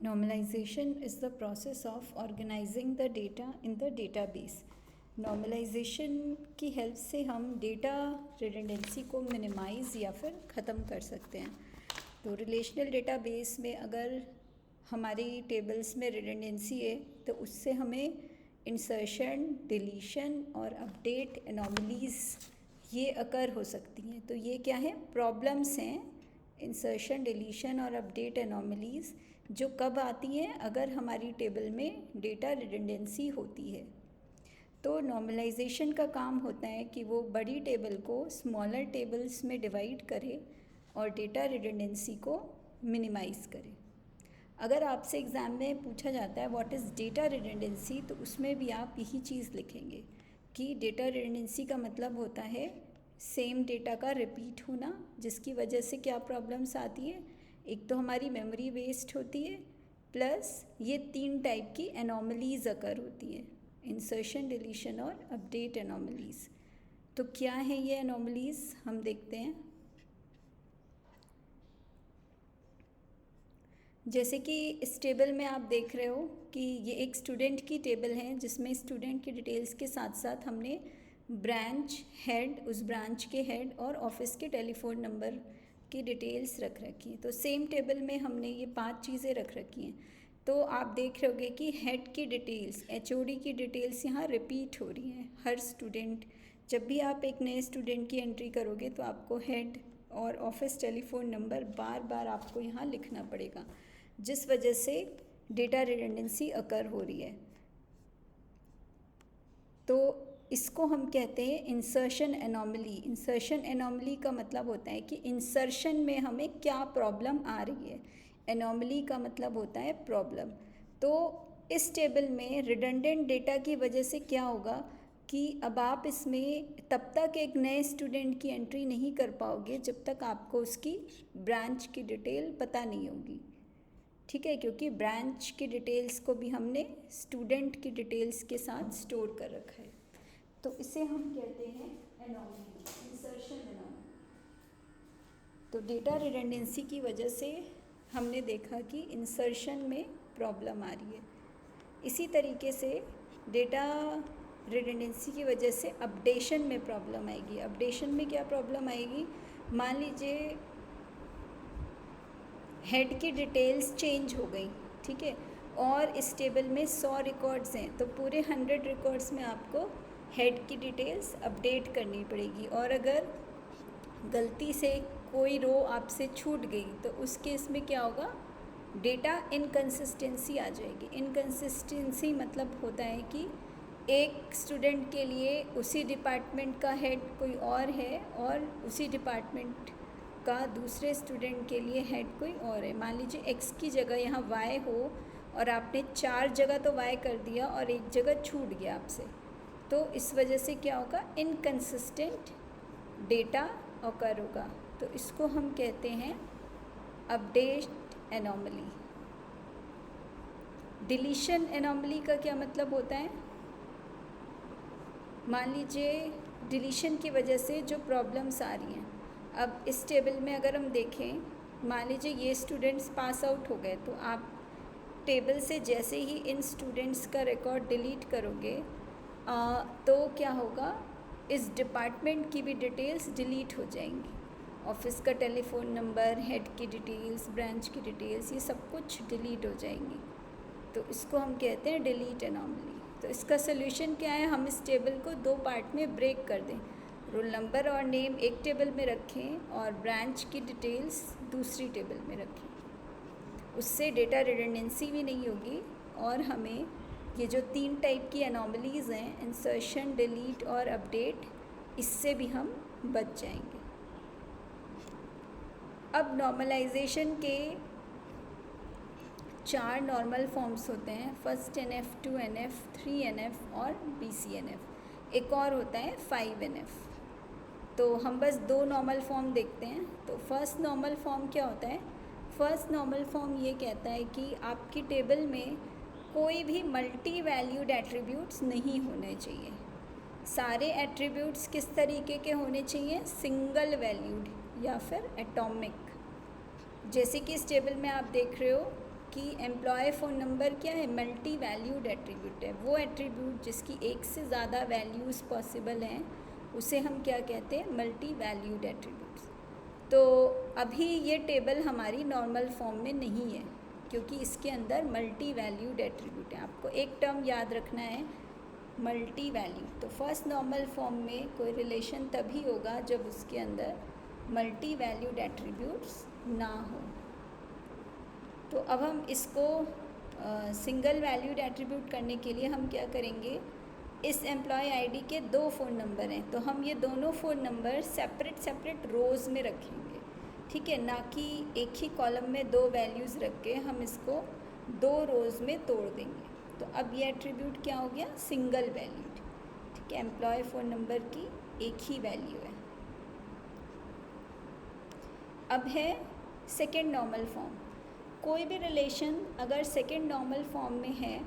Normalization is the process of organizing the data in the database. Normalization की help से हम data redundancy को minimise या फिर ख़त्म कर सकते हैं. तो रिलेशनल डेटाबेस में अगर हमारी टेबल्स में रिडंडेंसी है तो उससे हमें इंसर्शन, डिलीशन और अपडेट एनॉमलीज़ ये अकर हो सकती हैं. तो ये क्या है, प्रॉब्लम्स हैं. इंसर्शन, डिलीशन और अपडेट एनॉमलीज़ जो कब आती हैं, अगर हमारी टेबल में डेटा रिडंडेंसी होती है. तो नॉर्मलाइजेशन का काम होता है कि वो बड़ी टेबल को स्मॉलर टेबल्स में डिवाइड करे और डेटा रिडंडेंसी को मिनिमाइज़ करे. अगर आपसे एग्ज़ाम में पूछा जाता है व्हाट इज़ डेटा रिडंडेंसी, तो उसमें भी आप यही चीज़ लिखेंगे कि डेटा रिडंडेंसी का मतलब होता है सेम डेटा का रिपीट होना, जिसकी वजह से क्या प्रॉब्लम्स आती है. एक तो हमारी मेमोरी वेस्ट होती है, प्लस ये 3 टाइप की एनॉमलीज़ अकर होती है, इंसर्शन, डिलीशन और अपडेट एनॉमलीज़. तो क्या है ये एनॉमलीज़, हम देखते हैं. जैसे कि इस टेबल में आप देख रहे हो कि ये एक स्टूडेंट की टेबल है जिसमें स्टूडेंट की डिटेल्स के साथ साथ हमने ब्रांच, हेड, उस ब्रांच के हेड और ऑफिस के टेलीफोन नंबर की डिटेल्स रख रखी हैं. तो सेम टेबल में हमने ये 5 चीज़ें रख रखी हैं. तो आप देख रहे होगे कि हेड की डिटेल्स, एचओडी की डिटेल्स यहाँ रिपीट हो रही हैं. हर स्टूडेंट, जब भी आप एक नए स्टूडेंट की एंट्री करोगे तो आपको हेड और ऑफिस टेलीफोन नंबर बार बार आपको यहाँ लिखना पड़ेगा, जिस वजह से डेटा रिडंडेंसी अकर हो रही है. तो इसको हम कहते हैं इंसर्शन एनॉमली. इंसर्शन एनॉमली का मतलब होता है कि इंसर्शन में हमें क्या प्रॉब्लम आ रही है. एनॉमली का मतलब होता है प्रॉब्लम. तो इस टेबल में रिडंडेंट डेटा की वजह से क्या होगा कि अब आप इसमें तब तक एक नए स्टूडेंट की एंट्री नहीं कर पाओगे जब तक आपको उसकी ब्रांच की डिटेल पता नहीं होगी. ठीक है, क्योंकि ब्रांच की डिटेल्स को भी हमने स्टूडेंट की डिटेल्स के साथ स्टोर कर रखा है. तो इसे हम कहते हैं एनॉमली, इंसर्शन एनॉमली. तो डेटा रिडंडेंसी की वजह से हमने देखा कि इंसर्शन में प्रॉब्लम आ रही है. इसी तरीके से डेटा रिडंडेंसी की वजह से अपडेशन में प्रॉब्लम आएगी. अपडेशन में क्या प्रॉब्लम आएगी, मान लीजिए हेड की डिटेल्स चेंज हो गई, ठीक है, और इस टेबल में 100 रिकॉर्ड्स हैं, तो पूरे 100 रिकॉर्ड्स में आपको हेड की डिटेल्स अपडेट करनी पड़ेगी. और अगर गलती से कोई रो आपसे छूट गई तो उस केस में क्या होगा, डेटा इनकन्सिस्टेंसी आ जाएगी. इनकन्सिस्टेंसी मतलब होता है कि एक स्टूडेंट के लिए उसी डिपार्टमेंट का हेड कोई और है और उसी डिपार्टमेंट का दूसरे स्टूडेंट के लिए हेड कोई और है. मान लीजिए एक्स की जगह यहाँ वाई हो और आपने 4 जगह तो वाई कर दिया और एक जगह छूट गया आपसे, तो इस वजह से क्या होगा, इनकन्सिस्टेंट डेटा ऑकर होगा. तो इसको हम कहते हैं अपडेट एनॉमली. डिलीशन एनॉमली का क्या मतलब होता है, मान लीजिए डिलीशन की वजह से जो प्रॉब्लम्स आ रही हैं. अब इस टेबल में अगर हम देखें, मान लीजिए ये स्टूडेंट्स पास आउट हो गए, तो आप टेबल से जैसे ही इन स्टूडेंट्स का रिकॉर्ड डिलीट करोगे तो क्या होगा, इस डिपार्टमेंट की भी डिटेल्स डिलीट हो जाएंगी. ऑफिस का टेलीफोन नंबर, हेड की डिटेल्स, ब्रांच की डिटेल्स, ये सब कुछ डिलीट हो जाएंगी. तो इसको हम कहते हैं डिलीट एनॉमली. तो इसका सोल्यूशन क्या है, हम इस टेबल को 2 पार्ट में ब्रेक कर दें. रोल नंबर और नेम एक टेबल में रखें और ब्रांच की डिटेल्स दूसरी टेबल में रखें. उससे डेटा रिडंडेंसी भी नहीं होगी और हमें ये जो 3 टाइप की एनॉमलीज़ हैं, इंसर्शन, डिलीट और अपडेट, इससे भी हम बच जाएंगे. अब नॉर्मलाइजेशन के 4 नॉर्मल फॉर्म्स होते हैं, फर्स्ट NF, 2 NF, 3 NF और BCNF. एक और होता है 5 NF. तो हम बस 2 नॉर्मल फॉर्म देखते हैं. तो फर्स्ट नॉर्मल फॉर्म क्या होता है, फर्स्ट नॉर्मल फॉर्म ये कहता है कि आपकी टेबल में कोई भी मल्टी वैल्यूड एट्रीब्यूट्स नहीं होने चाहिए. सारे एट्रीब्यूट्स किस तरीके के होने चाहिए, सिंगल वैल्यूड या फिर एटॉमिक. जैसे कि इस टेबल में आप देख रहे हो कि एम्प्लॉय फ़ोन नंबर क्या है, मल्टी वैल्यूड एट्रीब्यूट है। वो एट्रीब्यूट जिसकी एक से ज़्यादा वैल्यूज़ पॉसिबल हैं उसे हम क्या कहते हैं, मल्टी वैल्यूड एट्रीब्यूट्स। तो अभी ये टेबल हमारी नॉर्मल फॉर्म में नहीं है क्योंकि इसके अंदर मल्टी वैल्यूड एट्रीब्यूट है। आपको एक टर्म याद रखना है, मल्टी वैल्यू। तो फर्स्ट नॉर्मल फॉर्म में कोई रिलेशन तभी होगा जब उसके अंदर मल्टी वैल्यूड एट्रीब्यूट्स ना हो। तो अब हम इसको सिंगल वैल्यूड एट्रीब्यूट करने के लिए हम क्या करेंगे, इस एम्प्लॉय आईडी के 2 फ़ोन नंबर हैं तो हम ये दोनों फ़ोन नंबर सेपरेट रोज़ में रखेंगे, ठीक है, ना कि एक ही कॉलम में 2 वैल्यूज़ रख के हम इसको 2 रोज़ में तोड़ देंगे। तो अब ये एट्रीब्यूट क्या हो गया, सिंगल वैल्यूड, ठीक है, एम्प्लॉय फ़ोन नंबर की एक ही वैल्यू है। अब है सेकेंड नॉर्मल फॉर्म। कोई भी रिलेशन अगर सेकेंड नॉर्मल फॉर्म में है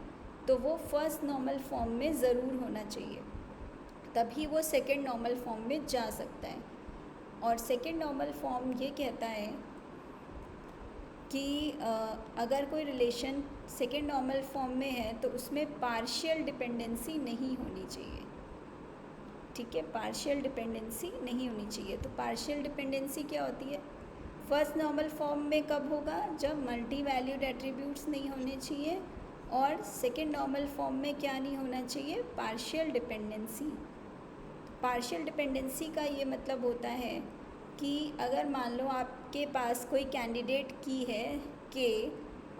तो वो फर्स्ट नॉर्मल फॉर्म में ज़रूर होना चाहिए, तभी वो सेकेंड नॉर्मल फॉर्म में जा सकता है। और सेकेंड नॉर्मल फॉर्म ये कहता है कि अगर कोई रिलेशन सेकेंड नॉर्मल फॉर्म में है तो उसमें पार्शियल डिपेंडेंसी नहीं होनी चाहिए, ठीक है, पार्शियल डिपेंडेंसी नहीं होनी चाहिए। तो पार्शियल डिपेंडेंसी क्या होती है, फर्स्ट नॉर्मल फॉर्म में कब होगा, जब मल्टी वैल्यूड एट्रीब्यूट्स नहीं होने चाहिए, और सेकेंड नॉर्मल फॉर्म में क्या नहीं होना चाहिए, पार्शियल डिपेंडेंसी। पार्शियल डिपेंडेंसी का ये मतलब होता है कि अगर मान लो आपके पास कोई कैंडिडेट की है के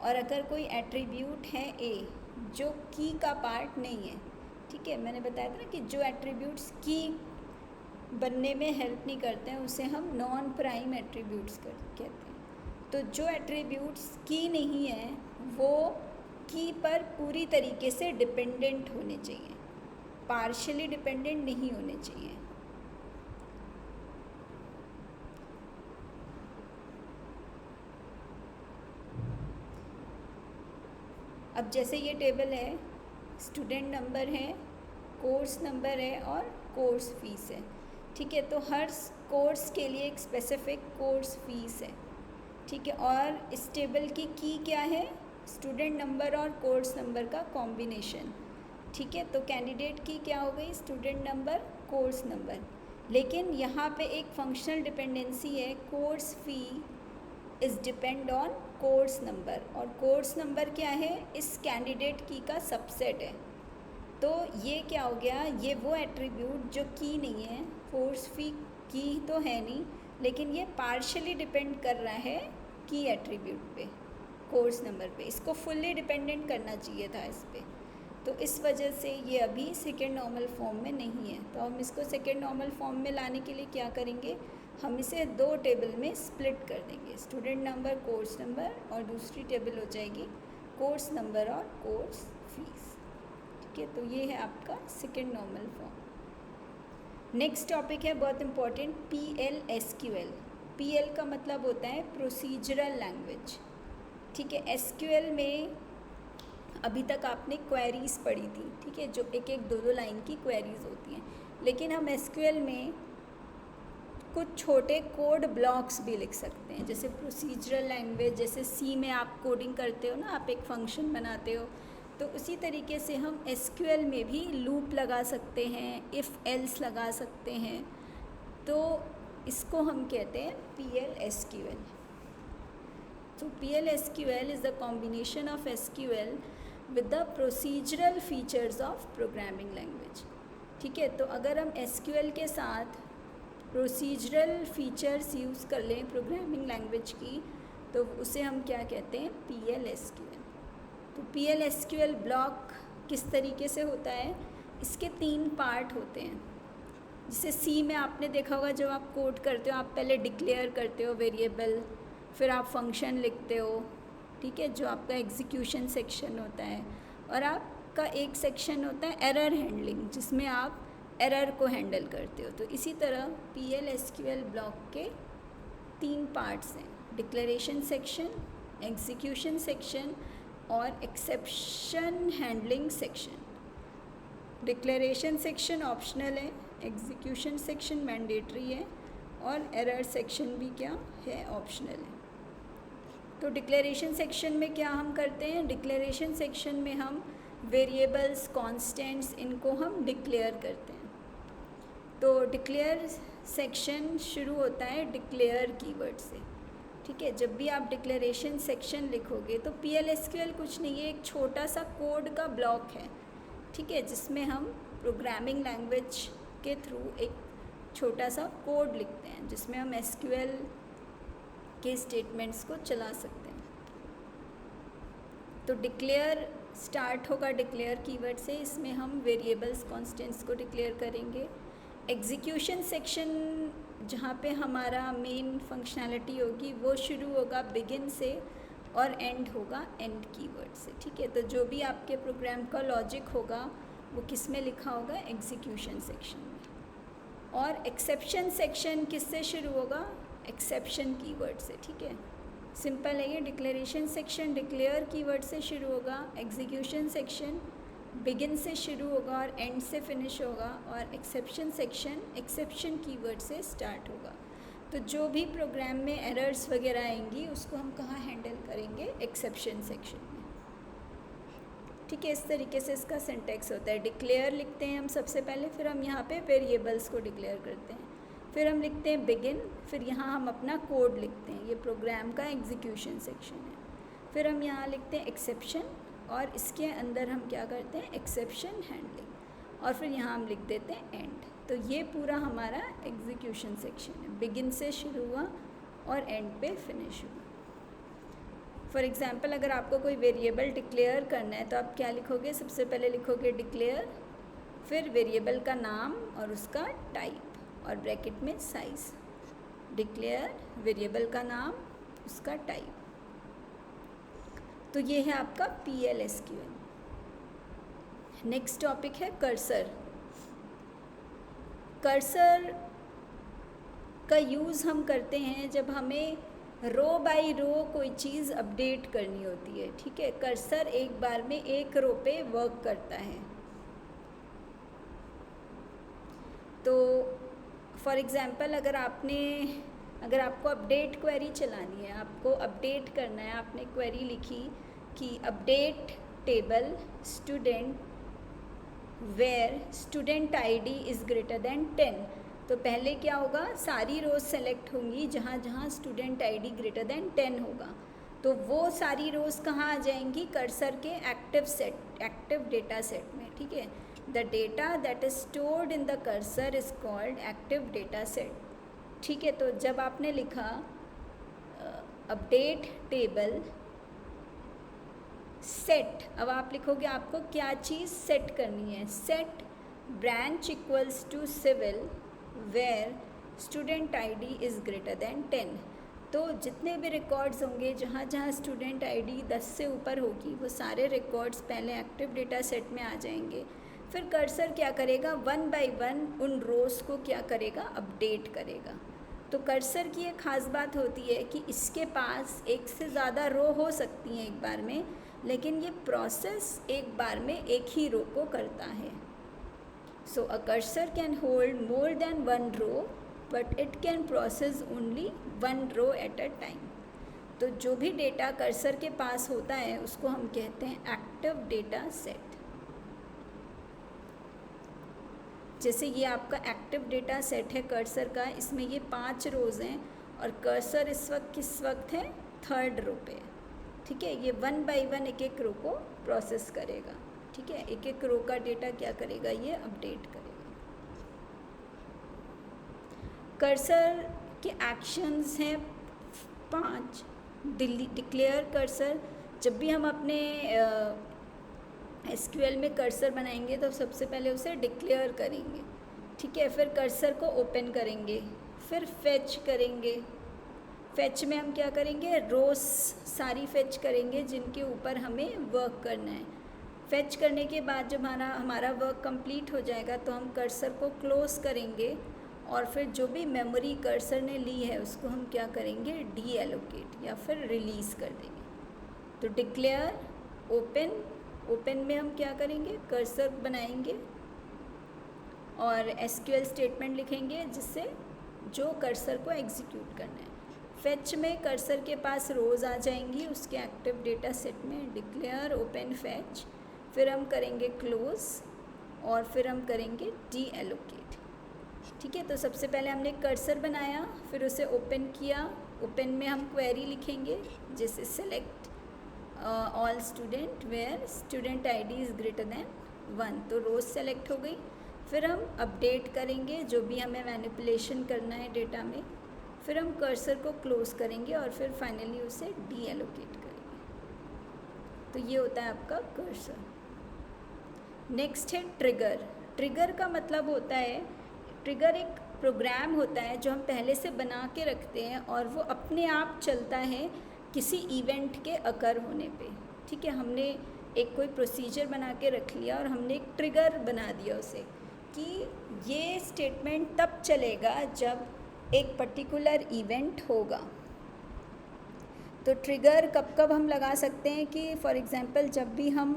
और अगर कोई एट्रीब्यूट है ए जो की का पार्ट नहीं है, ठीक है, मैंने बताया था ना कि जो एट्रीब्यूट्स की बनने में हेल्प नहीं करते हैं उसे हम नॉन प्राइम एट्रीब्यूट्स कहते हैं। तो जो एट्रीब्यूट्स की नहीं है वो की पर पूरी तरीके से डिपेंडेंट होने चाहिए, पार्शियली डिपेंडेंट नहीं होने चाहिए। अब जैसे ये टेबल है, स्टूडेंट नंबर है, कोर्स नंबर है और कोर्स फीस है, ठीक है, तो हर कोर्स के लिए एक स्पेसिफिक कोर्स फीस है, ठीक है, और इस टेबल की क्या है, स्टूडेंट नंबर और कोर्स नंबर का कॉम्बिनेशन, ठीक है। तो कैंडिडेट की क्या हो गई, स्टूडेंट नंबर कोर्स नंबर, लेकिन यहाँ पे एक फंक्शनल डिपेंडेंसी है, course fee is depend on course number, और कोर्स नंबर क्या है, इस कैंडिडेट की का सबसेट है। तो ये क्या हो गया, ये वो एट्रीब्यूट जो की नहीं है, कोर्स फी की तो है नहीं, लेकिन ये पार्शियली डिपेंड कर रहा है की एट्रीब्यूट पे, कोर्स नंबर पे, इसको फुल्ली डिपेंडेंट करना चाहिए था इस पे। तो इस वजह से ये अभी सेकेंड नॉर्मल फॉर्म में नहीं है। तो हम इसको सेकेंड नॉर्मल फॉर्म में लाने के लिए क्या करेंगे, हम इसे 2 टेबल में स्प्लिट कर देंगे, स्टूडेंट नंबर कोर्स नंबर, और दूसरी टेबल हो जाएगी कोर्स नंबर और कोर्स फीस, ठीक है। तो ये है आपका second normal form. Next topic है बहुत इंपॉर्टेंट, PL/SQL। PL का मतलब होता है प्रोसीजरल लैंग्वेज, ठीक है। SQL में अभी तक आपने क्वेरीज़ पढ़ी थी, ठीक है, जो एक 2 लाइन की क्वेरीज़ होती हैं, लेकिन हम SQL में कुछ छोटे कोड ब्लॉक्स भी लिख सकते हैं, जैसे प्रोसीजरल लैंग्वेज, जैसे C में आप कोडिंग करते हो ना, आप एक फंक्शन बनाते हो, तो उसी तरीके से हम SQL में भी लूप लगा सकते हैं, इफ़ एल्स लगा सकते हैं। तो इसको हम कहते हैं PL/SQL। तो PL/SQL is the combination of SQL with the procedural features of programming language, ठीक है। तो अगर हम SQL के साथ प्रोसीजरल फीचर्स यूज़ कर लें प्रोग्रामिंग लैंग्वेज की, तो उसे हम क्या कहते हैं, PL/SQL। तो PL/SQL ब्लॉक किस तरीके से होता है, इसके 3 पार्ट होते हैं। जैसे C में आपने देखा होगा, जब आप कोड करते हो आप पहले डिक्लेयर करते हो वेरिएबल, फिर आप फंक्शन लिखते हो, ठीक है, जो आपका एग्जीक्यूशन सेक्शन होता है, और आपका एक सेक्शन होता है एरर हैंडलिंग, जिसमें आप एरर को हैंडल करते हो। तो इसी तरह PL/SQL ब्लॉक के 3 पार्ट्स हैं, डिक्लेरेशन सेक्शन, एग्जीक्यूशन सेक्शन और exception handling section. Declaration section optional है, एग्जीक्यूशन सेक्शन मैंडेटरी है, और एरर सेक्शन भी क्या है, ऑप्शनल है। तो डिक्लेरेशन सेक्शन में क्या हम करते हैं, डिक्लेरेशन सेक्शन में हम वेरिएबल्स, कॉन्स्टेंट्स, इनको हम डिक्लेयर करते हैं। तो डिक्लेयर सेक्शन शुरू होता है डिक्लेयर कीवर्ड से, ठीक है। जब भी आप डिक्लेरेशन सेक्शन लिखोगे तो PL/SQL कुछ नहीं है, एक छोटा सा कोड का ब्लॉक है, ठीक है, जिसमें हम प्रोग्रामिंग लैंग्वेज के थ्रू एक छोटा सा कोड लिखते हैं जिसमें हम SQL के स्टेटमेंट्स को चला सकते हैं। तो डिक्लेयर स्टार्ट होगा डिक्लेयर कीवर्ड से, इसमें हम वेरिएबल्स, कॉन्स्टेंट्स को डिक्लेयर करेंगे। एग्जीक्यूशन सेक्शन जहाँ पे हमारा मेन फंक्शनैलिटी होगी वो शुरू होगा बिगिन से और एंड होगा एंड कीवर्ड से, ठीक है। तो जो भी आपके प्रोग्राम का लॉजिक होगा वो किस में लिखा होगा, एग्जीक्यूशन सेक्शन में। और एक्सेप्शन सेक्शन किससे शुरू होगा, एक्सेप्शन कीवर्ड से, ठीक है। सिंपल है ये। डिक्लेरेशन सेक्शन डिक्लेयर कीवर्ड से शुरू होगा, एग्जीक्यूशन सेक्शन बिगिन से शुरू होगा और एंड से फिनिश होगा, और एक्सेप्शन सेक्शन एक्सेप्शन कीवर्ड से स्टार्ट होगा। तो जो भी प्रोग्राम में एरर्स वगैरह आएंगी उसको हम कहाँ हैंडल करेंगे, एक्सेप्शन सेक्शन में, ठीक है। इस तरीके से इसका सिंटैक्स होता है। डिक्लेयर लिखते हैं हम सबसे पहले, फिर हम यहाँ पे वेरिएबल्स को डिक्लेयर करते हैं, फिर हम लिखते हैं बिगिन, फिर यहाँ हम अपना कोड लिखते हैं, ये प्रोग्राम का एग्जीक्यूशन सेक्शन है। फिर हम यहाँ लिखते हैं एक्सेप्शन, और इसके अंदर हम क्या करते हैं, एक्सेप्शन हैंडलिंग, और फिर यहाँ हम लिख देते हैं एंड। तो ये पूरा हमारा एग्जीक्यूशन सेक्शन है, बिगिन से शुरू हुआ और एंड पे फिनिश हुआ। फॉर एग्ज़ाम्पल अगर आपको कोई वेरिएबल डिक्लेयर करना है तो आप क्या लिखोगे, सबसे पहले लिखोगे डिक्लेयर, फिर वेरिएबल का नाम और उसका टाइप और ब्रैकेट में साइज़। डिक्लेयर, वेरिएबल का नाम, उसका टाइप। तो ये है आपका PL/SQL। नेक्स्ट टॉपिक है कर्सर। कर्सर का यूज़ हम करते हैं जब हमें रो बाय रो कोई चीज़ अपडेट करनी होती है, ठीक है। कर्सर एक बार में एक रो पे वर्क करता है। तो फॉर एग्ज़ाम्पल अगर आपको अपडेट क्वेरी चलानी है, आपको अपडेट करना है, आपने क्वेरी लिखी कि update table student where student ID is greater than 10, तो पहले क्या होगा, सारी रोज़ सेलेक्ट होंगी जहाँ जहाँ स्टूडेंट ID ग्रेटर देन 10 होगा। तो वो सारी रोज़ कहाँ आ जाएंगी, कर्सर के एक्टिव डेटा सेट में, ठीक है। The data that is stored in the cursor is called active data set, ठीक है। तो जब आपने लिखा अपडेट टेबल सेट, अब आप लिखोगे आपको क्या चीज़ सेट करनी है, set branch equals to civil where student ID is greater than 10। तो जितने भी रिकॉर्ड्स होंगे जहाँ जहाँ स्टूडेंट ID 10 से ऊपर होगी वो सारे रिकॉर्ड्स पहले एक्टिव डेटा सेट में आ जाएंगे। फिर कर्सर क्या करेगा, वन बाय वन उन रोज़ को क्या करेगा, अपडेट करेगा। तो कर्सर की एक ख़ास बात होती है कि इसके पास एक से ज़्यादा रो हो सकती हैं एक बार में, लेकिन ये प्रोसेस एक बार में एक ही रो को करता है। So a cursor can hold more than one row but it can process only one row at a time. तो जो भी डेटा कर्सर के पास होता है उसको हम कहते हैं एक्टिव डेटा सेट। जैसे ये आपका एक्टिव डेटा सेट है कर्सर का, इसमें ये 5 रोज़ हैं और कर्सर इस वक्त किस वक्त है, 3rd रो पे, ठीक है। ये वन बाय वन एक एक रो को प्रोसेस करेगा, ठीक है। एक एक रो का डेटा क्या करेगा, ये अपडेट करेगा। कर्सर के एक्शंस हैं 5। डिक्लेयर कर्सर, जब भी हम अपने SQL में कर्सर बनाएंगे तो सबसे पहले उसे डिक्लेयर करेंगे, ठीक है। फिर कर्सर को ओपन करेंगे, फिर फेच करेंगे। फेच में हम क्या करेंगे, रोज़ सारी फेच करेंगे जिनके ऊपर हमें वर्क करना है। फेच करने के बाद जब हमारा वर्क कंप्लीट हो जाएगा तो हम कर्सर को क्लोज़ करेंगे और फिर जो भी मेमोरी कर्सर ने ली है उसको हम क्या करेंगे, डीएलोकेट या फिर रिलीज़ कर देंगे। तो डिक्लेयर, ओपन में हम क्या करेंगे, कर्सर बनाएंगे और SQL स्टेटमेंट लिखेंगे जिससे जो कर्सर को एग्जीक्यूट करना है। फेच में कर्सर के पास रोज़ आ जाएंगी उसके एक्टिव डेटा सेट में, डिक्लेयर ओपन फेच, फिर हम करेंगे क्लोज और फिर हम करेंगे डी एलोकेट। ठीक है, तो सबसे पहले हमने कर्सर बनाया, फिर उसे ओपन किया। ओपन में हम क्वेरी लिखेंगे जैसे select all student where student ID is greater than 1, तो रोज़ सेलेक्ट हो गई। फिर हम अपडेट करेंगे जो भी हमें मैनिपुलेशन करना है डेटा में, फिर हम कर्सर को क्लोज करेंगे और फिर फाइनली उसे डी एलोकेट करेंगे। तो ये होता है आपका कर्सर। नेक्स्ट है ट्रिगर। ट्रिगर का मतलब होता है, ट्रिगर एक प्रोग्राम होता है जो हम पहले से बना के रखते हैं और वो अपने आप चलता है किसी इवेंट के अकर होने पे। ठीक है, हमने एक कोई प्रोसीजर बना के रख लिया और हमने एक ट्रिगर बना दिया उसे कि ये स्टेटमेंट तब चलेगा जब एक पर्टिकुलर इवेंट होगा। तो ट्रिगर कब कब हम लगा सकते हैं कि फॉर एग्ज़ाम्पल जब भी हम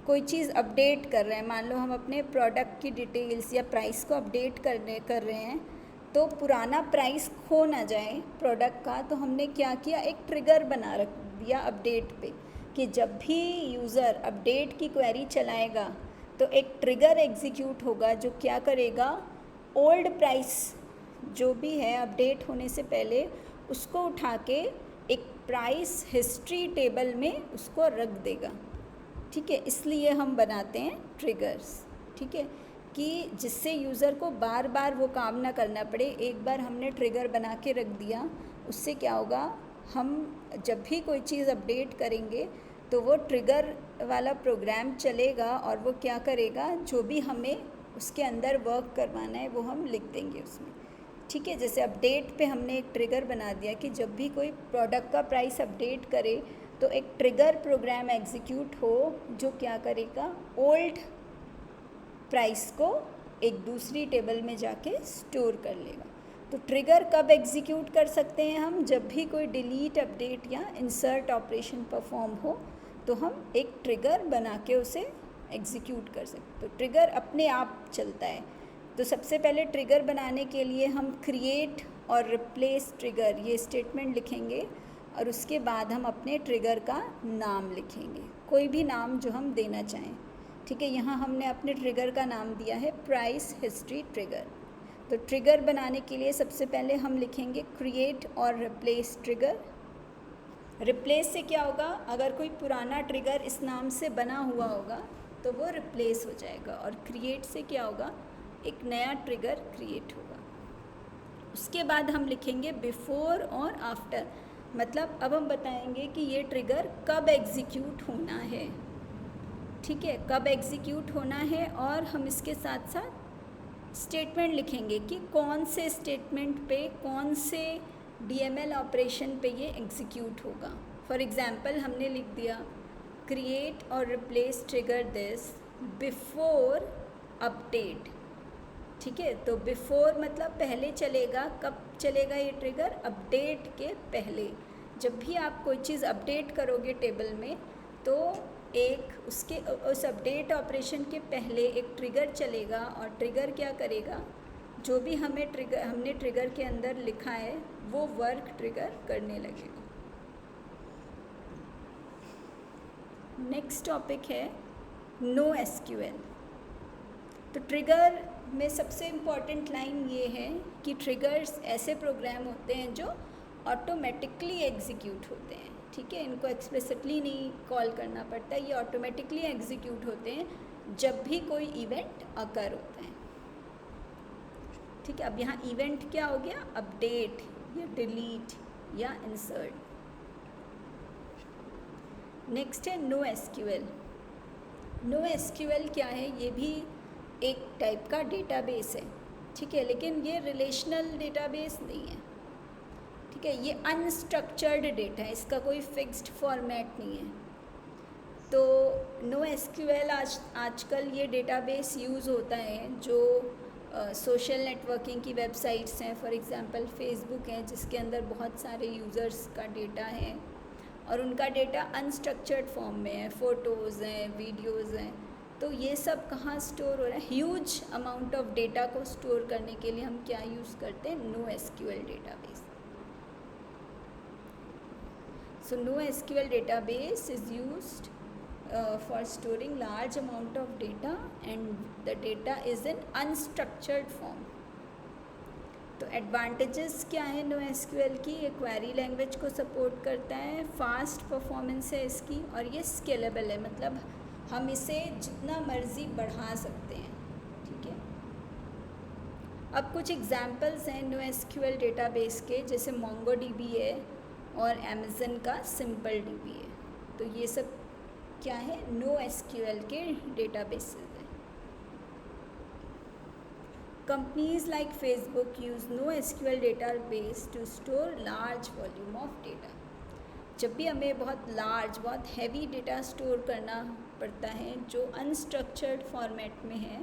कोई चीज़ अपडेट कर रहे हैं, मान लो हम अपने प्रोडक्ट की डिटेल्स या प्राइस को अपडेट कर रहे हैं, तो पुराना प्राइस खो ना जाए प्रोडक्ट का, तो हमने क्या किया, एक ट्रिगर बना रख दिया अपडेट पे कि जब भी यूज़र अपडेट की क्वेरी चलाएगा तो एक ट्रिगर एग्जीक्यूट होगा जो क्या करेगा, ओल्ड प्राइस जो भी है अपडेट होने से पहले उसको उठा के एक प्राइस हिस्ट्री टेबल में उसको रख देगा। ठीक है, इसलिए हम बनाते हैं ट्रिगर्स। ठीक है, कि जिससे यूज़र को बार बार वो काम ना करना पड़े। एक बार हमने ट्रिगर बना के रख दिया, उससे क्या होगा, हम जब भी कोई चीज़ अपडेट करेंगे तो वो ट्रिगर वाला प्रोग्राम चलेगा और वो क्या करेगा, जो भी हमें उसके अंदर वर्क करवाना है वो हम लिख देंगे उसमें। ठीक है, जैसे अपडेट पे हमने एक ट्रिगर बना दिया कि जब भी कोई प्रोडक्ट का प्राइस अपडेट करे तो एक ट्रिगर प्रोग्राम एग्जीक्यूट हो जो क्या करेगा, ओल्ड प्राइस को एक दूसरी टेबल में जाके स्टोर कर लेगा। तो ट्रिगर कब एग्जीक्यूट कर सकते हैं हम, जब भी कोई डिलीट, अपडेट या इंसर्ट ऑपरेशन परफॉर्म हो तो हम एक ट्रिगर बना के उसे एग्जीक्यूट कर सकते। तो ट्रिगर अपने आप चलता है। तो सबसे पहले ट्रिगर बनाने के लिए हम क्रिएट और रिप्लेस ट्रिगर ये स्टेटमेंट लिखेंगे और उसके बाद हम अपने ट्रिगर का नाम लिखेंगे, कोई भी नाम जो हम देना चाहें। ठीक है, यहाँ हमने अपने ट्रिगर का नाम दिया है प्राइस हिस्ट्री ट्रिगर। तो ट्रिगर बनाने के लिए सबसे पहले हम लिखेंगे क्रिएट और रिप्लेस ट्रिगर। रिप्लेस से क्या होगा, अगर कोई पुराना ट्रिगर इस नाम से बना हुआ होगा तो वो रिप्लेस हो जाएगा, और क्रिएट से क्या होगा, एक नया ट्रिगर क्रिएट होगा। उसके बाद हम लिखेंगे बिफोर और आफ्टर, मतलब अब हम बताएंगे कि ये ट्रिगर कब एग्जीक्यूट होना है। ठीक है, कब एग्जीक्यूट होना है, और हम इसके साथ साथ स्टेटमेंट लिखेंगे कि कौन से स्टेटमेंट पे, कौन से डीएमएल ऑपरेशन पे ये एग्जीक्यूट होगा। फॉर एग्जांपल हमने लिख दिया क्रिएट और replace trigger this before update. ठीक है, तो बिफोर मतलब पहले चलेगा, कब चलेगा ये ट्रिगर, अपडेट के पहले। जब भी आप कोई चीज़ अपडेट करोगे टेबल में तो एक उसके उस अपडेट ऑपरेशन के पहले एक ट्रिगर चलेगा, और ट्रिगर क्या करेगा, जो भी हमने ट्रिगर के अंदर लिखा है वो वर्क ट्रिगर करने लगेगा। नेक्स्ट टॉपिक है नो एसक्यूएल। तो ट्रिगर में सबसे इम्पॉर्टेंट लाइन ये है कि ट्रिगर्स ऐसे प्रोग्राम होते हैं जो ऑटोमेटिकली एग्जीक्यूट होते हैं। ठीक है, इनको एक्सप्लिसिटली नहीं कॉल करना पड़ता, ये ऑटोमेटिकली एग्जीक्यूट होते हैं जब भी कोई इवेंट अकर होता है। ठीक है, अब यहाँ इवेंट क्या हो गया, अपडेट या डिलीट या इंसर्ट। नेक्स्ट है नो एसक्यूएल। नो एसक्यूएल क्या है, ये भी एक टाइप का डेटाबेस है। ठीक है, लेकिन ये रिलेशनल डेटाबेस नहीं है। ठीक है, ये अनस्ट्रक्चर्ड डेटा है, इसका कोई फिक्स्ड फॉर्मेट नहीं है। तो नो एसक्यूएल आजकल ये डेटाबेस यूज़ होता है जो सोशल नेटवर्किंग की वेबसाइट्स हैं, फॉर एग्जांपल फेसबुक है जिसके अंदर बहुत सारे यूज़र्स का डेटा है और उनका डेटा अनस्ट्रक्चर्ड फॉर्म में है, फ़ोटोज़ हैं, वीडियोज़ हैं। तो ये सब कहाँ स्टोर हो रहा है, ह्यूज अमाउंट ऑफ डेटा को स्टोर करने के लिए हम क्या यूज़ करते हैं, no SQL database. So NoSQL database is used for storing large amount of data and the data is in unstructured form. तो एडवांटेजेस क्या है NoSQL की? ये क्वेरी लैंग्वेज को सपोर्ट करता है, फास्ट परफॉर्मेंस है इसकी और ये स्केलेबल है, मतलब हम इसे जितना मर्जी बढ़ा सकते हैं, ठीक है। अब कुछ एग्जांपल्स हैं NoSQL डेटाबेस के, जैसे MongoDB है और अमेज़न का SimpleDB है। तो ये सब क्या है? NoSQL के डेटाबेसेस हैं। Companies like Facebook use NoSQL database to store large volume of data. जब भी हमें बहुत लार्ज, बहुत हैवी डेटा स्टोर करना पड़ता है जो अनस्ट्रक्चर्ड फॉर्मेट में है,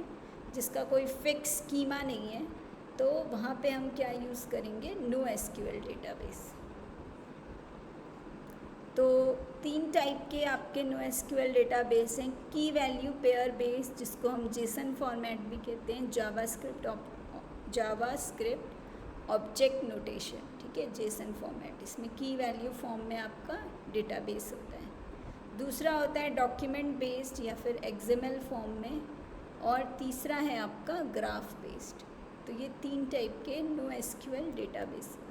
जिसका कोई फिक्स स्कीमा नहीं है, तो वहाँ पे हम क्या यूज़ करेंगे? NoSQL database. तो 3 टाइप के आपके NoSQL डेटाबेस हैं। की वैल्यू पेयर बेस्ड, जिसको हम जेसन फॉर्मेट भी कहते हैं, जावास्क्रिप्ट ऑब्जेक्ट नोटेशन, ठीक है, जेसन फॉर्मेट, इसमें की वैल्यू फॉर्म में आपका डेटाबेस होता है। दूसरा होता है डॉक्यूमेंट बेस्ड या फिर XML फॉर्म में, और तीसरा है आपका ग्राफ बेस्ड। तो ये 3 टाइप के NoSQL डेटाबेस हैं।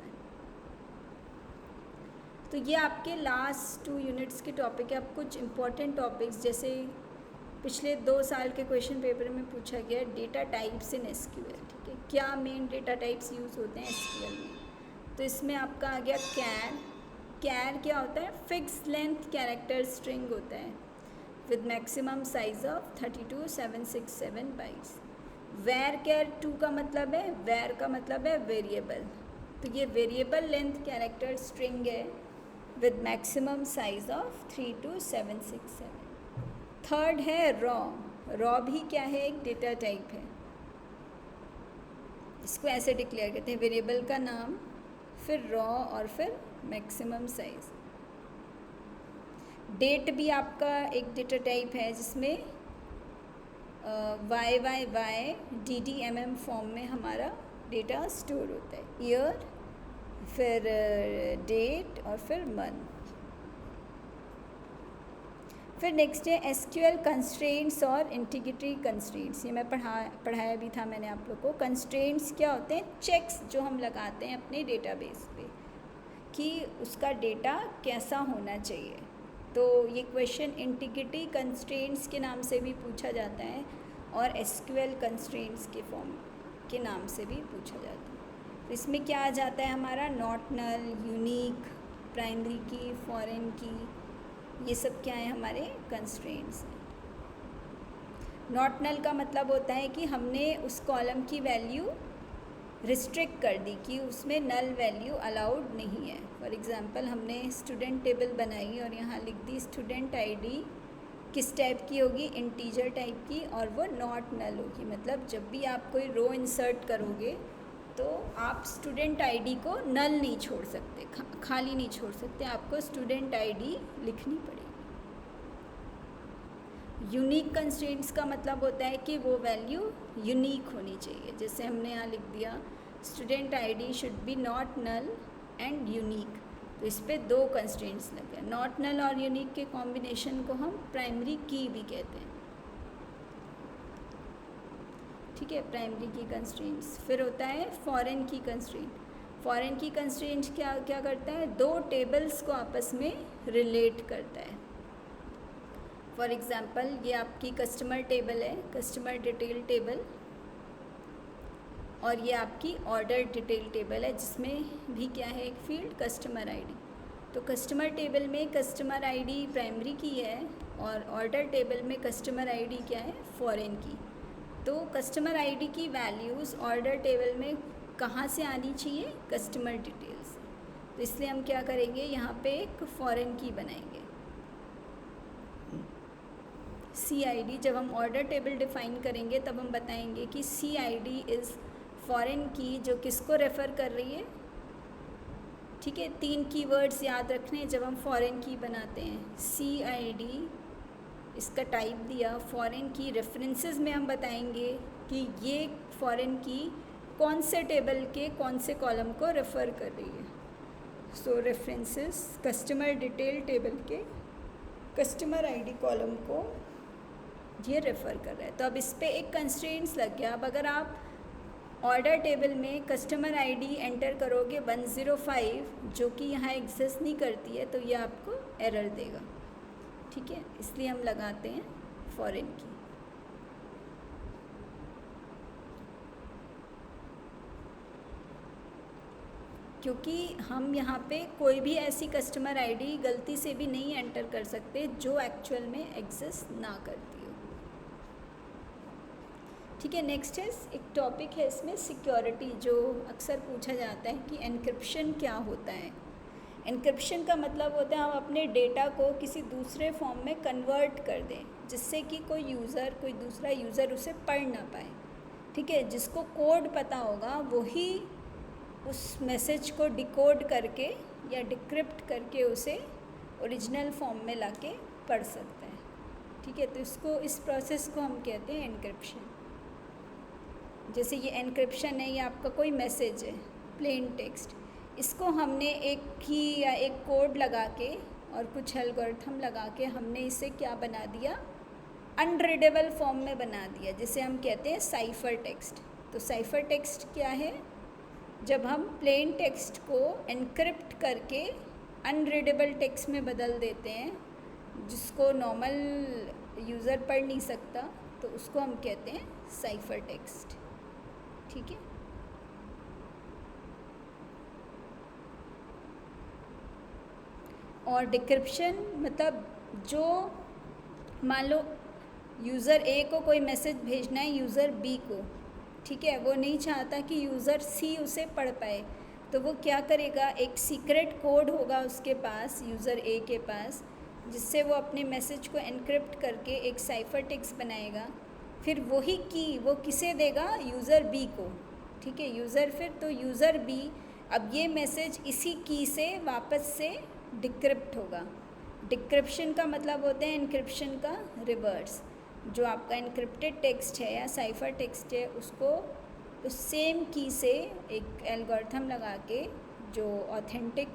तो ये आपके लास्ट 2 यूनिट्स के टॉपिक है। अब कुछ इम्पॉर्टेंट टॉपिक्स, जैसे पिछले 2 साल के क्वेश्चन पेपर में पूछा गया डेटा टाइप्स इन SQL, ठीक है, क्या मेन डेटा टाइप्स यूज़ होते हैं SQL में। तो इसमें आपका आ गया कैर क्या होता है? फिक्स लेंथ कैरेक्टर स्ट्रिंग होता है with maximum size of 32767 bytes. Char 2 का मतलब है, का मतलब है वेरिएबल, तो ये वेरिएबल लेंथ कैरेक्टर स्ट्रिंग है with maximum size of 32767। Third है रॉ भी क्या है? एक डेटा टाइप है। इसको ऐसे डिक्लेयर करते हैं, वेरिएबल का नाम, फिर रॉ और फिर मैक्सिमम साइज। डेट भी आपका एक डेटा टाइप है, जिसमें YYY DDMM फॉर्म में हमारा डेटा स्टोर होता है, ईयर, फिर डेट और फिर मंथ। फिर नेक्स्ट है SQL कंस्ट्रेंट्स और इंटीग्रिटी कंस्ट्रेंट्स। ये मैं पढ़ाया भी था मैंने आप लोग को। कंस्ट्रेंट्स क्या होते हैं? चेक्स जो हम लगाते हैं अपने डेटाबेस पे कि उसका डेटा कैसा होना चाहिए। तो ये क्वेश्चन इंटीग्रिटी कंस्ट्रेंट्स के नाम से भी पूछा जाता है और SQL कंस्ट्रेंट्स के फॉर्म के नाम से भी पूछा जाता है। तो इसमें क्या आ जाता है हमारा? नॉट नल, यूनिक, प्राइमरी की, फॉरेन की, ये सब क्या है? हमारे कंस्ट्रेंट्स हैं। नॉट नल का मतलब होता है कि हमने उस कॉलम की वैल्यू रिस्ट्रिक्ट कर दी कि उसमें नल वैल्यू अलाउड नहीं है। फॉर एग्ज़ाम्पल, हमने स्टूडेंट टेबल बनाई और यहाँ लिख दी स्टूडेंट ID किस टाइप की होगी? इंटीजर टाइप की, और वो नॉट नल होगी। मतलब जब भी आप कोई रो इंसर्ट करोगे तो आप स्टूडेंट ID को नल नहीं छोड़ सकते, खाली नहीं छोड़ सकते, आपको स्टूडेंट ID लिखनी पड़ेगी। यूनिक कंस्ट्रेंट्स का मतलब होता है कि वो वैल्यू यूनिक होनी चाहिए। जैसे हमने यहाँ लिख दिया student ID should be not null and unique, तो इस पर 2 कंस्ट्रेंट्स लग गए। नॉट नल और यूनिक के कॉम्बिनेशन को हम प्राइमरी की भी कहते हैं, ठीक है, प्राइमरी की कंस्ट्रेंट्स। फिर होता है फॉरेन की कंस्ट्रेंट। फॉरेन की कंस्ट्रेंट क्या करता है? 2 टेबल्स को आपस में रिलेट करता है। फॉर एग्ज़ाम्पल, ये आपकी कस्टमर टेबल है, कस्टमर डिटेल टेबल, और ये आपकी ऑर्डर डिटेल टेबल है, जिसमें भी क्या है? एक फील्ड कस्टमर ID। तो कस्टमर टेबल में कस्टमर ID प्राइमरी की है और ऑर्डर टेबल में कस्टमर ID क्या है? फॉरेन की। तो कस्टमर ID की वैल्यूज़ ऑर्डर टेबल में कहाँ से आनी चाहिए? कस्टमर डिटेल से। तो इसलिए हम क्या करेंगे? यहाँ पे एक फॉरेन की बनाएंगे, CID। जब हम ऑर्डर टेबल डिफ़ाइन करेंगे तब हम बताएंगे कि CID इज़ फॉरेन की, जो किसको रेफ़र कर रही है, ठीक है। 3 कीवर्ड्स याद रखने जब हम फॉरेन की बनाते हैं। CID, इसका टाइप दिया, फॉरेन की, रेफरेंसेस में हम बताएंगे कि ये फॉरेन की कौन से टेबल के कौन से कॉलम को रेफ़र कर रही है। सो रेफरेंसेस कस्टमर डिटेल टेबल के कस्टमर आईडी कॉलम को ये रेफ़र कर रहा है। तो अब इस पर एक कंस्ट्रेंट्स लग गया। अब अगर आप ऑर्डर टेबल में कस्टमर आईडी एंटर करोगे 105 जो कि यहाँ एग्जिस्ट नहीं करती है, तो ये आपको एरर देगा। ठीक है, इसलिए हम लगाते हैं फॉरेन की। क्योंकि हम यहाँ पे कोई भी ऐसी कस्टमर आईडी गलती से भी नहीं एंटर कर सकते जो एक्चुअल में एग्जिस्ट ना करती हो। ठीक है, नेक्स्ट है एक टॉपिक है इसमें सिक्योरिटी, जो अक्सर पूछा जाता है कि एन्क्रिप्शन क्या होता है। एन्क्रिप्शन का मतलब होता है हम अपने डेटा को किसी दूसरे फॉर्म में कन्वर्ट कर दें जिससे कि कोई दूसरा यूज़र उसे पढ़ ना पाए। ठीक है, जिसको कोड पता होगा वही उस मैसेज को डिकोड करके या डिक्रिप्ट करके उसे ओरिजिनल फॉर्म में लाके पढ़ सकता है। ठीक है, तो इस प्रोसेस को हम कहते हैं एन्क्रिप्शन। जैसे ये एन्क्रिप्शन है, ये आपका कोई मैसेज है प्लेन टेक्स्ट, इसको हमने एक की या एक कोड लगा के और कुछ एल्गोरिथम लगा के हमने इसे क्या बना दिया, अनरीडेबल फॉर्म में बना दिया, जिसे हम कहते हैं साइफर टेक्स्ट। तो साइफर टेक्स्ट क्या है? जब हम प्लेन टेक्स्ट को एनक्रिप्ट करके अनरीडेबल टेक्स्ट में बदल देते हैं जिसको नॉर्मल यूज़र पढ़ नहीं सकता, तो उसको हम कहते हैं साइफर टेक्स्ट। ठीक है, और डिक्रिप्शन मतलब जो मान लो यूज़र ए को कोई मैसेज भेजना है यूज़र बी को, ठीक है, वो नहीं चाहता कि यूज़र सी उसे पढ़ पाए, तो वो क्या करेगा, एक सीक्रेट कोड होगा उसके पास, यूज़र ए के पास, जिससे वो अपने मैसेज को एनक्रिप्ट करके एक साइफर टेक्स्ट बनाएगा। फिर वही की वो किसे देगा, यूज़र बी को। ठीक है, यूज़र बी अब ये मैसेज इसी की से वापस से डिक्रिप्ट होगा। डिक्रिप्शन का मतलब होता है एनक्रिप्शन का रिवर्स। जो आपका एनक्रिप्टेड टेक्स्ट है या साइफर टेक्स्ट है, उसको उस सेम की से एक एल्गोरिथम लगा के जो ऑथेंटिक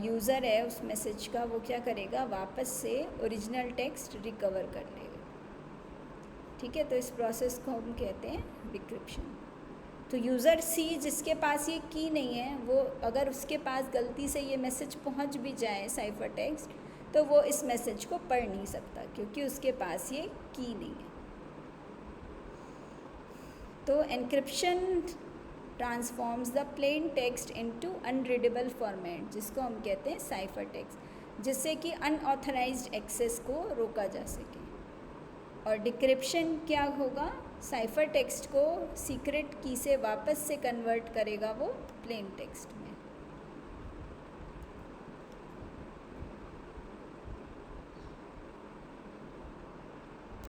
यूज़र है उस मैसेज का, वो क्या करेगा, वापस से ओरिजिनल टेक्स्ट रिकवर कर लेगा। ठीक है, तो इस प्रोसेस को हम कहते हैं डिक्रिप्शन। तो यूज़र सी जिसके पास ये की नहीं है, वो अगर उसके पास गलती से ये मैसेज पहुंच भी जाए साइफर टेक्स्ट, तो वो इस मैसेज को पढ़ नहीं सकता क्योंकि उसके पास ये की नहीं है। तो encryption transforms the plain text into unreadable format, जिसको हम कहते हैं साइफर टेक्स्ट, जिससे कि अनऑथराइज्ड एक्सेस को रोका जा सके। और डिक्रिप्शन क्या होगा, साइफर टेक्स्ट को सीक्रेट की से वापस से कन्वर्ट करेगा वो प्लेन टेक्स्ट में।